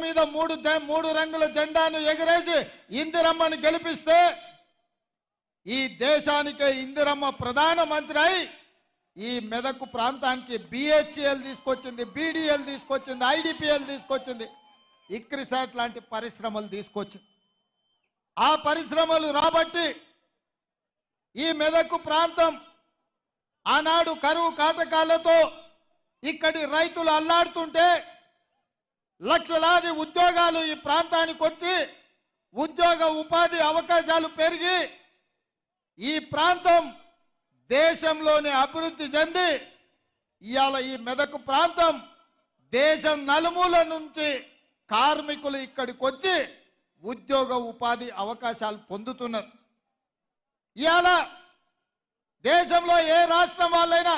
మీద మూడు రంగుల జెండాను ఎగరేసి ఇందిరమ్మని గెలిపిస్తే ఈ దేశానికి ఇందిరమ్మ ప్రధానమంత్రి అయి ఈ మెదక్ ప్రాంతానికి బిహెచ్ఎల్ తీసుకొచ్చింది, బీడీఎల్ తీసుకొచ్చింది, ఐడిపిఎల్ తీసుకొచ్చింది, ఇక్రిసాట్ లాంటి పరిశ్రమలు తీసుకొచ్చింది. ఆ పరిశ్రమలు రాబట్టి ఈ మెదక్ ప్రాంతం ఆనాడు కరువు కాటకాలతో ఇక్కడి రైతులు అల్లాడుతుంటే లక్షలాది ఉద్యోగాలు ఈ ప్రాంతానికి వచ్చి ఉద్యోగ ఉపాధి అవకాశాలు పెరిగి ఈ ప్రాంతం దేశంలోనే అభివృద్ధి చెంది ఇవాళ ఈ మెదక్ ప్రాంతం దేశం నలుమూల నుంచి కార్మికులు ఇక్కడికి వచ్చి ఉద్యోగ ఉపాధి అవకాశాలు పొందుతున్నారు. ఇవాళ దేశంలో ఏ రాష్ట్రం వాళ్ళైనా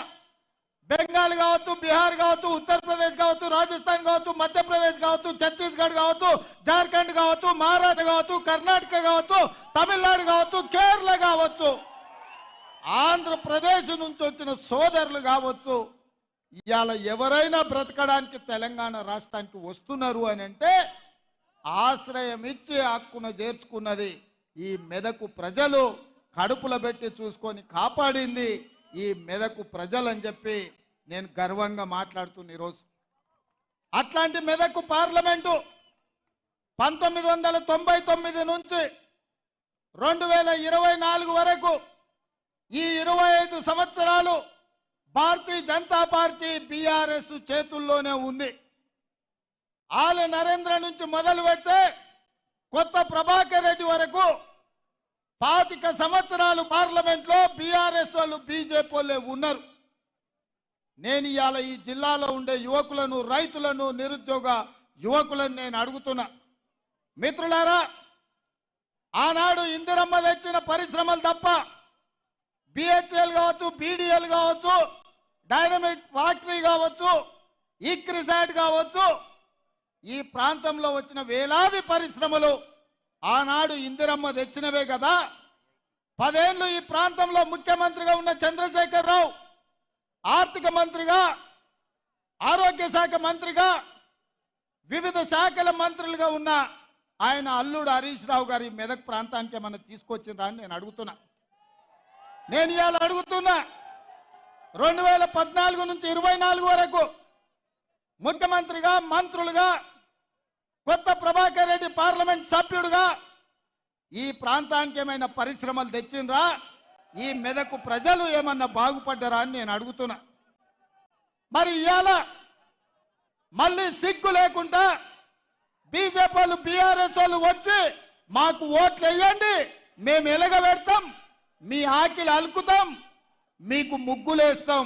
బెంగాల్ కావచ్చు, బీహార్ కావచ్చు, ఉత్తరప్రదేశ్ కావచ్చు, రాజస్థాన్ కావచ్చు, మధ్యప్రదేశ్ కావచ్చు, ఛత్తీస్గఢ్ కావచ్చు, జార్ఖండ్ కావచ్చు, మహారాష్ట్ర కావచ్చు, కర్ణాటక కావచ్చు, తమిళనాడు కావచ్చు, కేరళ కావచ్చు, ఆంధ్రప్రదేశ్ నుంచి వచ్చిన సోదరులు కావచ్చు, ఇవాళ ఎవరైనా బ్రతకడానికి తెలంగాణ రాష్ట్రానికి వస్తున్నారు అని అంటే ఆశ్రయం ఇచ్చి హక్కున చేర్చుకున్నది ఈ మెదకు ప్రజలు, కడుపులో పెట్టి చూసుకొని కాపాడింది ఈ మెదకు ప్రజలని చెప్పి నేను గర్వంగా మాట్లాడుతున్న ఈరోజు. అట్లాంటి మెదకు పార్లమెంటు 1999 నుంచి 2024 వరకు ఈ 25 సంవత్సరాలు భారతీయ జనతా పార్టీ బీఆర్ఎస్ చేతుల్లోనే ఉంది. ఆల నరేంద్ర నుంచి మొదలు పెడితే కొత్త ప్రభాకర్ రెడ్డి వరకు 25 సంవత్సరాలు పార్లమెంట్లో బీఆర్ఎస్ వాళ్ళు, బీజేపీ వాళ్ళే ఉన్నారు. నేను ఇవాళ ఈ జిల్లాలో ఉండే యువకులను, రైతులను, నిరుద్యోగ యువకులను నేను అడుగుతున్నా, మిత్రులారా, ఆనాడు ఇందిరమ్మ తెచ్చిన పరిశ్రమలు తప్ప బిహెచ్ఎల్ కావచ్చు, బీడీఎల్ కావచ్చు, డైనమిక్ ఫ్యాక్టరీ కావచ్చు, ఇక్రిసాట్ కావచ్చు, ఈ ప్రాంతంలో వచ్చిన వేలాది పరిశ్రమలు ఆనాడు ఇందిరమ్మ తెచ్చినవే కదా. 10 ఏళ్ళు ఈ ప్రాంతంలో ముఖ్యమంత్రిగా ఉన్న చంద్రశేఖర్ రావు ఆర్థిక మంత్రిగా, ఆరోగ్య శాఖ మంత్రిగా, వివిధ శాఖల మంత్రులుగా ఉన్న ఆయన అల్లుడు హరీష్ రావు గారి మెదక్ ప్రాంతానికి ఏమన్నా తీసుకొచ్చిందా అని నేను అడుగుతున్నా. నేను ఇవాళ అడుగుతున్నా, 2014 నుంచి 24 వరకు ముఖ్యమంత్రిగా, మంత్రులుగా, కొత్త ప్రభాకర్ రెడ్డి పార్లమెంట్ సభ్యుడుగా ఈ ప్రాంతానికి ఏమైనా పరిశ్రమలు తెచ్చిండ్రా? ఈ మెదకు ప్రజలు ఏమన్నా బాగుపడ్డారా అని నేను అడుగుతున్నా. మరి ఇవాళ మళ్ళీ సిగ్గు లేకుండా బీజేపీ వాళ్ళు, బీఆర్ఎస్ వాళ్ళు వచ్చి మాకు ఓట్లు వేయండి, మేము ఎలగబెడతాం, మీ ఆకిలు అలుకుతాం, మీకు ముగ్గులేస్తాం,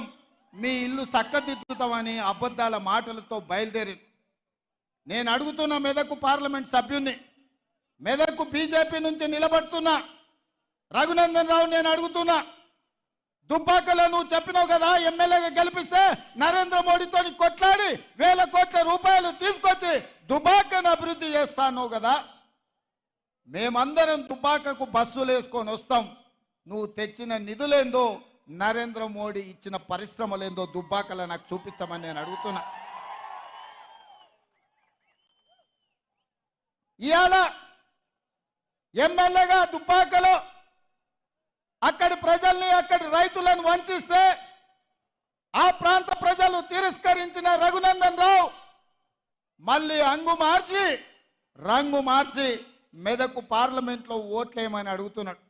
మీ ఇల్లు చక్కదిద్దుతామని అబద్ధాల మాటలతో బయలుదేరి నేను అడుగుతున్నా మెదకు పార్లమెంట్ సభ్యుని, మెదకు బీజేపీ నుంచి నిలబడుతున్నా రఘునందన్ రావు, నేను అడుగుతున్నా, దుబ్బాకలో నువ్వు చెప్పినావు కదా ఎమ్మెల్యేగా గెలిపిస్తే నరేంద్ర మోడీతో కొట్లాడి 1000 కోట్ల రూపాయలు తీసుకొచ్చి దుబ్బాకను అభివృద్ధి చేస్తాను కదా. మేమందరం దుబ్బాకకు బస్సులు వేసుకొని వస్తాం, నువ్వు తెచ్చిన నిధులేందో, నరేంద్ర మోడీ ఇచ్చిన పరిశ్రమలేందో దుబ్బాకలో నాకు చూపించమని నేను అడుగుతున్నా. ఇవాళ ఎమ్మెల్యేగా దుబ్బాకలో అక్కడి ప్రజల్ని, అక్కడి రైతులను వంచిస్తే ఆ ప్రాంత ప్రజలు తిరస్కరించిన రఘునందన్ రావు మళ్ళీ రంగు మార్చి మెదకు పార్లమెంట్లో ఓట్లేమని అడుగుతున్నాడు.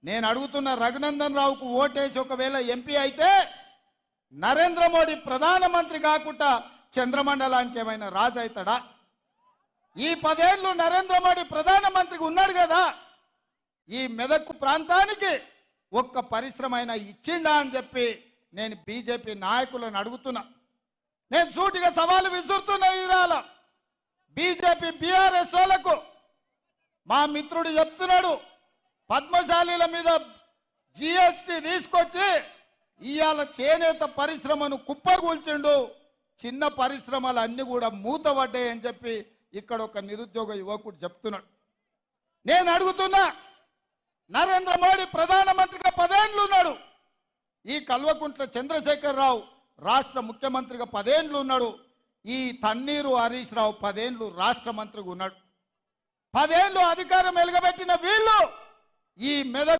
నేను అడుగుతున్న, రఘునందన్ రావుకు ఓటేసి ఒకవేళ ఎంపీ అయితే నరేంద్ర మోడీ ప్రధానమంత్రి కాకుండా చంద్రమండలానికి ఏమైనా రాజు అవుతాడా? ఈ 10 ఏళ్ళు నరేంద్ర మోడీ ప్రధానమంత్రిగా ఉన్నాడు కదా, ఈ మెదక్ ప్రాంతానికి ఒక్క పరిశ్రమ అయినా ఇచ్చిండా అని చెప్పి నేను బీజేపీ నాయకులను అడుగుతున్నా. నేను సూటిగా సవాలు విసురుతున్నా. ఇవాళ బీజేపీ బీఆర్ఎస్ వాళ్ళకు మా మిత్రుడు చెప్తున్నాడు, పద్మశాలీల మీద జిఎస్టీ తీసుకొచ్చి ఇవాళ చేనేత పరిశ్రమను కుప్పకూల్చిండు, చిన్న పరిశ్రమలు అన్ని కూడా మూతపడ్డాయని చెప్పి ఇక్కడ ఒక నిరుద్యోగ యువకుడు చెప్తున్నాడు. నేను అడుగుతున్నా, నరేంద్ర మోడీ ప్రధానమంత్రిగా 10 ఏళ్ళు ఉన్నాడు, ఈ కల్వకుంట్ల చంద్రశేఖర్ రావు రాష్ట్ర ముఖ్యమంత్రిగా 10 ఏళ్ళు ఉన్నాడు. ఈ తన్నీరు హరీష్ రావు 10 ఏళ్ళు రాష్ట్ర మంత్రిగా ఉన్నాడు. 10 ఏళ్ళు అధికారం వెలగబెట్టిన వీళ్ళు ఈ మెదక్